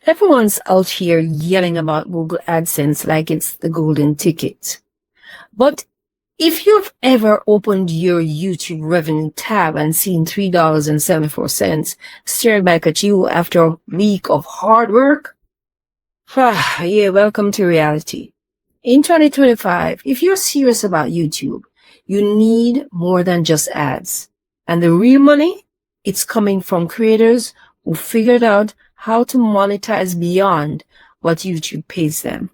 Everyone's out here yelling about Google AdSense like it's the golden ticket. But if you've ever opened your YouTube revenue tab and seen $3.74 stared back at you after a week of hard work, yeah, welcome to reality. In 2025, if you're serious about YouTube, you need more than just ads. And the real money, it's coming from creators who figured out how to monetize beyond what YouTube pays them.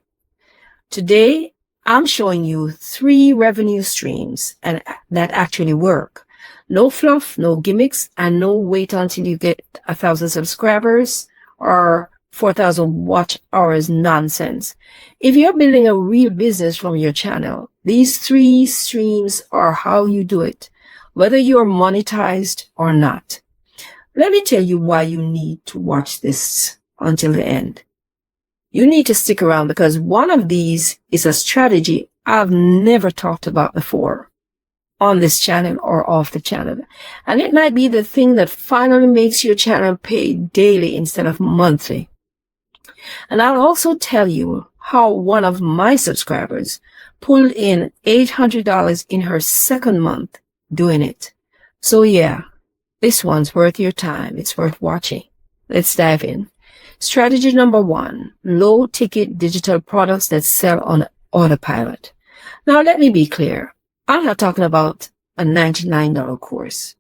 Today, I'm showing you 3 revenue streams and that actually work. No fluff, no gimmicks, and no wait until you get 1,000 subscribers or 4,000 watch hours nonsense. If you're building a real business from your channel, these 3 streams are how you do it, whether you're monetized or not. Let me tell you why you need to watch this until the end. You need to stick around because one of these is a strategy I've never talked about before on this channel or off the channel. And it might be the thing that finally makes your channel pay daily instead of monthly. And I'll also tell you how one of my subscribers pulled in $800 in her second month doing it. So yeah, this one's worth your time. It's worth watching. Let's dive in. Strategy number 1, low ticket digital products that sell on autopilot. Now let me be clear. I'm not talking about a $99 course.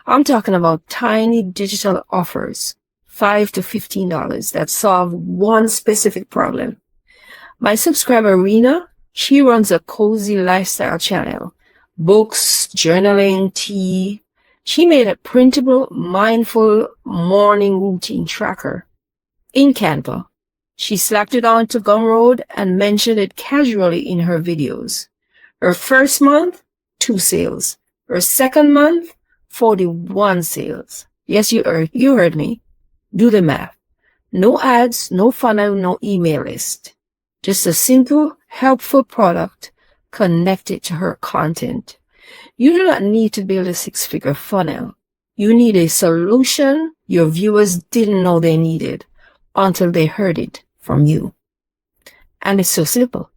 I'm talking about tiny digital offers, $5 to $15 that solve one specific problem. My subscriber Rena, she runs a cozy lifestyle channel, books, journaling, tea. She made a printable, mindful morning routine tracker in Canva. She slapped it onto Gumroad and mentioned it casually in her videos. Her first month, 2 sales. Her second month, 41 sales. Yes, you heard me. Do the math. No ads, no funnel, no email list. Just a simple, helpful product connected to her content. You do not need to build a 6-figure funnel. You need a solution your viewers didn't know they needed until they heard it from you. And it's so simple.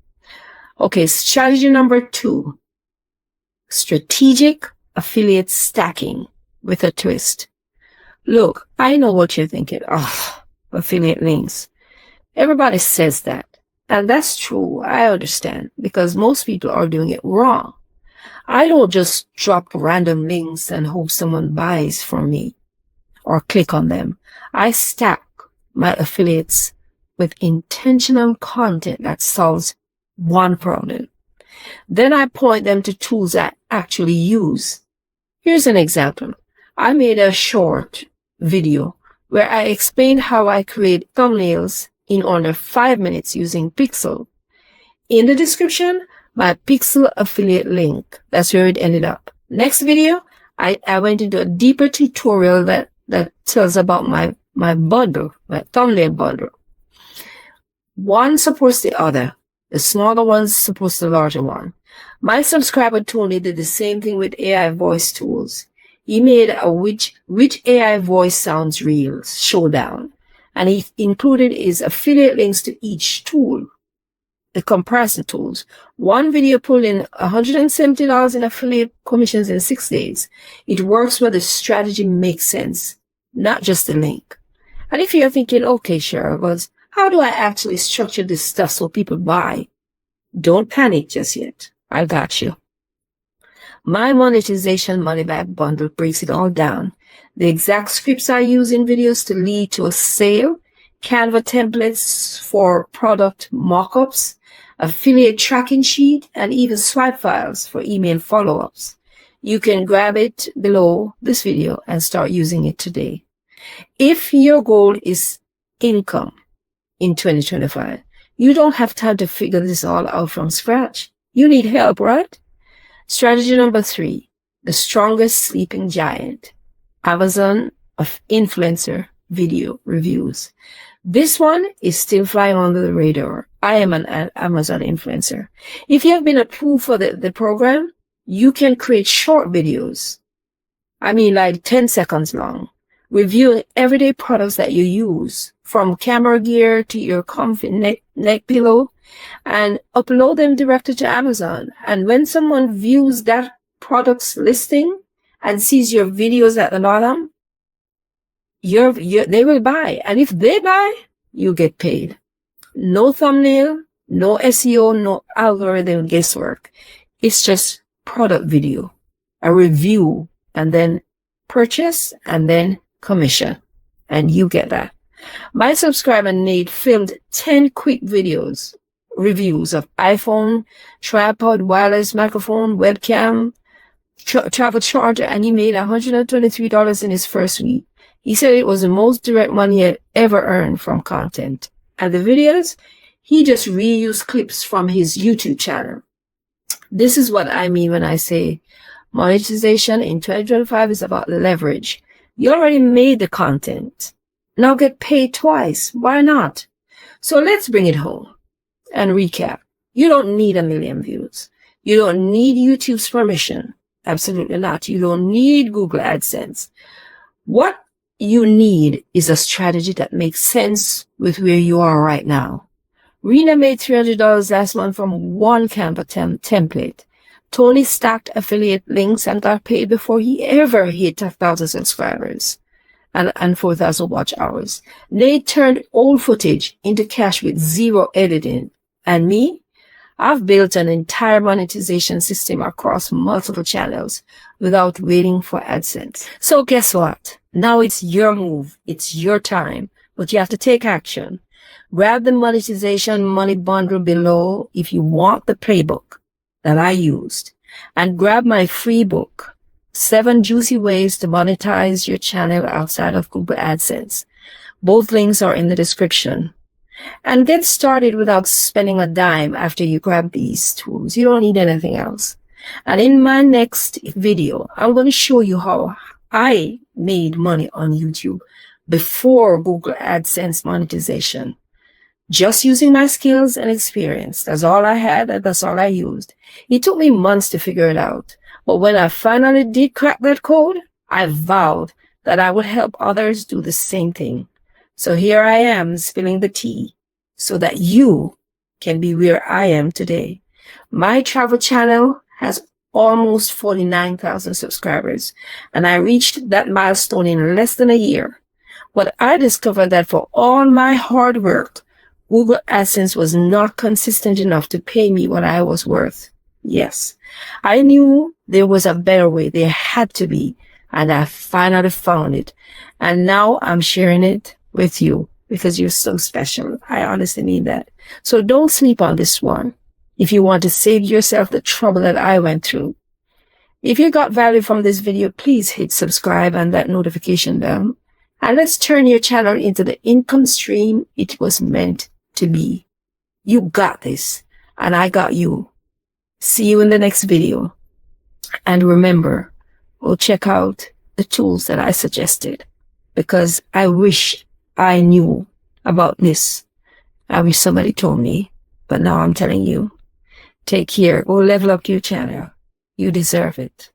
Okay, strategy number 2. Strategic affiliate stacking with a twist. Look, I know what you're thinking. Oh, affiliate links. Everybody says that. And that's true. I understand because most people are doing it wrong. I don't just drop random links and hope someone buys from me or click on them. I stack my affiliates with intentional content that solves one problem. Then I point them to tools I actually use. Here's an example. I made a short video where I explained how I create thumbnails in under 5 minutes using Pixel. In the description, my Pixel affiliate link. That's where it ended up. Next video, I went into a deeper tutorial that tells about my bundle, my thumbnail bundle. One supports the other. The smaller one supports the larger one. My subscriber Tony did the same thing with AI voice tools. He made a which AI voice sounds real showdown, and he included his affiliate links to each tool, the comparison tools. One video pulled in $170 in affiliate commissions in 6 days. It works where the strategy makes sense, not just the link. And if you're thinking, okay, Cheryl, but how do I actually structure this stuff so people buy? Don't panic just yet. I got you. My monetization money back bundle breaks it all down. The exact scripts I use in videos to lead to a sale, Canva templates for product mockups, affiliate tracking sheet, and even swipe files for email follow-ups. You can grab it below this video and start using it today. If your goal is income in 2025, you don't have time to figure this all out from scratch. You need help, right? Strategy number 3, the strongest sleeping giant, Amazon of influencer video reviews. This one is still flying under the radar. I am an Amazon influencer. If you have been approved for the program, you can create short videos. I mean, like 10 seconds long, reviewing everyday products that you use. from camera gear to your comfy neck pillow, and upload them directly to Amazon. And when someone views that product's listing and sees your videos at the bottom, they will buy. And if they buy, you get paid. No thumbnail, no SEO, no algorithm guesswork. It's just product video, a review, and then purchase, and then commission. And you get that. My subscriber Nate filmed 10 quick reviews of iPhone, tripod, wireless microphone, webcam, travel charger, and he made $123 in his first week. He said it was the most direct money he had ever earned from content. And the videos, he just reused clips from his YouTube channel. This is what I mean when I say monetization in 2025 is about leverage. You already made the content. Now get paid twice. Why not? So let's bring it home and recap. You don't need 1 million views. You don't need YouTube's permission. Absolutely not. You don't need Google AdSense. What you need is a strategy that makes sense with where you are right now. Rena made $300 last month from one Canva template. Tony stacked affiliate links and got paid before he ever hit 1,000 subscribers and 4,000 watch hours. Nate turned old footage into cash with zero editing. And me? I've built an entire monetization system across multiple channels without waiting for AdSense. So guess what? Now it's your move. It's your time, but you have to take action. Grab the monetization money bundle below if you want the playbook that I used, and grab my free book, 7 Juicy Ways to Monetize Your Channel Outside of Google AdSense. Both links are in the description. And get started without spending a dime after you grab these tools. You don't need anything else. And in my next video, I'm going to show you how I made money on YouTube before Google AdSense monetization. Just using my skills and experience. That's all I had, and that's all I used. It took me months to figure it out. But when I finally did crack that code, I vowed that I would help others do the same thing. So here I am spilling the tea so that you can be where I am today. My travel channel has almost 49,000 subscribers, and I reached that milestone in less than a year. But I discovered that for all my hard work, Google AdSense was not consistent enough to pay me what I was worth. Yes, I knew there was a better way. There had to be, and I finally found it. And now I'm sharing it with you because you're so special. I honestly mean that. So don't sleep on this one if you want to save yourself the trouble that I went through. If you got value from this video, please hit subscribe and that notification bell. And let's turn your channel into the income stream it was meant to be. You got this, and I got you. See you in the next video. And remember, go check out the tools that I suggested, because I wish I knew about this. I wish somebody told me, but now I'm telling you. Take care. Go level up your channel. You deserve it.